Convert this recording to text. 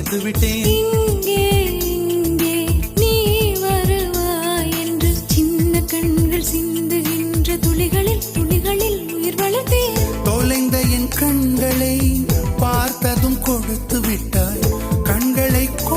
சேர்த்து விட்டேன். இங்கே இங்கே நீ வருவாய் என்று சின்ன கண்கள் சிந்துகின்ற துளிகளில் துளிகளில் உயிர் வளர்த்தேன். தொலைந்த என் கண்களை பார்த்ததும் கொடுத்து